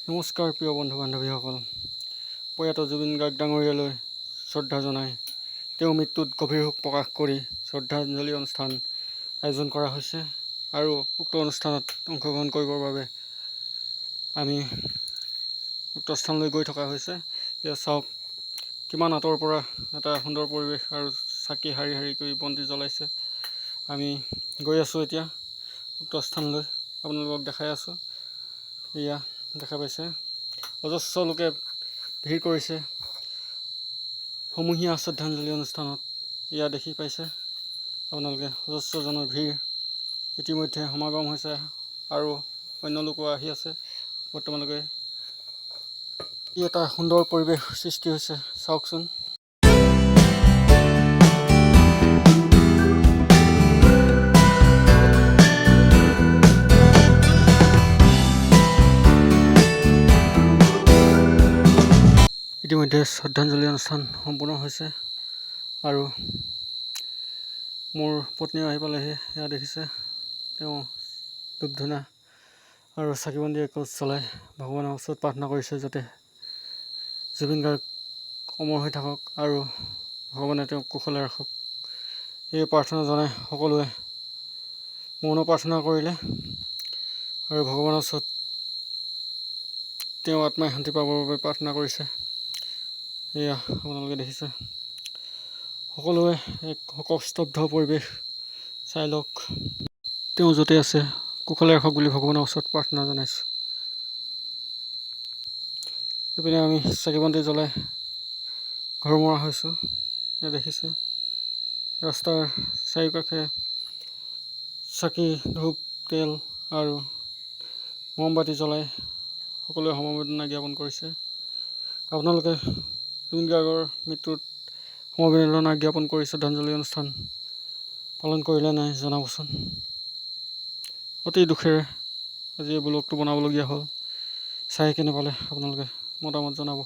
নমস্কাৰ প্ৰিয় বন্ধু বান্ধৱীসকল। প্ৰয়াত জুবিন গাৰ্গ ডাঙৰীয়ালৈ শ্ৰদ্ধা জনাই তেওঁৰ মৃত্যুত গভীৰ শোক প্ৰকাশ কৰি শ্ৰদ্ধাঞ্জলি অনুষ্ঠান আয়োজন কৰা হৈছে আৰু উক্ত অনুষ্ঠানত অংশগ্ৰহণ কৰিবৰ বাবে আমি উক্ত স্থানলৈ গৈ থকা হৈছে। এয়া চাওক কিমান আঁতৰৰ পৰা এটা সুন্দৰ পৰিৱেশ আৰু চাকি শাৰী শাৰী কৰি বন্তি জ্বলাইছে। আমি গৈ আছোঁ এতিয়া উক্ত স্থানলৈ, আপোনালোকক দেখাই আছোঁ। এয়া দেখা পাইছে অজস্ৰ লোকে ভিৰ কৰিছে সমূহীয়া শ্ৰদ্ধাঞ্জলি অনুষ্ঠানত। এয়া দেখি পাইছে আপোনালোকে অজস্ৰজনৰ ভিৰ ইতিমধ্যে সমাগম হৈছে আৰু অন্য লোকো আহি আছে। বৰ্তমানলৈকে ই এটা সুন্দৰ পৰিৱেশ সৃষ্টি হৈছে, চাওকচোন। ইতিমধ্যে শ্ৰদ্ধাঞ্জলি অনুষ্ঠান সম্পূৰ্ণ হৈছে আৰু মোৰ পত্নীও আহি পালেহি। এয়া দেখিছে তেওঁ ধূপ ধূনা আৰু চাকি বন্তি এগছ জ্বলাই ভগৱানৰ ওচৰত প্ৰাৰ্থনা কৰিছে যাতে জুবিন গাৰ্গ অমৰ হৈ থাকক আৰু ভগৱানে তেওঁক কুশলে ৰাখক। এই প্ৰাৰ্থনা জনাই সকলোৱে মৌন প্ৰাৰ্থনা কৰিলে আৰু ভগৱানৰ ওচৰত তেওঁ আত্মাই শান্তি পাবৰ বাবে প্ৰাৰ্থনা কৰিছে। এয়া আপোনালোকে দেখিছে সকলোৱে এক শোকস্তব্ধ পৰিৱেশ চাই লওক। তেওঁ য'তে আছে কুশলে ৰাখক বুলি ভগৱানৰ ওচৰত প্ৰাৰ্থনা জনাইছোঁ। এইপিনে আমি চাকি বন্তি জ্বলাই ঘৰ মৰা হৈছোঁ। এয়া দেখিছে ৰাস্তাৰ চাৰিওকাষে চাকি ধূপ তেল আৰু মমবাতি জ্বলাই সকলোৱে সমবেদনা জ্ঞাপন কৰিছে। আপোনালোকে জুবিন গাৰ্গৰ মৃত্যুত সমবেদনা জ্ঞাপন কৰি শ্ৰদ্ধাঞ্জলি অনুষ্ঠান পালন কৰিলে নাই জনাবচোন। অতি দুখেৰে আজি এই ব্লগটো বনাবলগীয়া হ'ল। চাই কেনে পালে আপোনালোকে মতামত জনাব।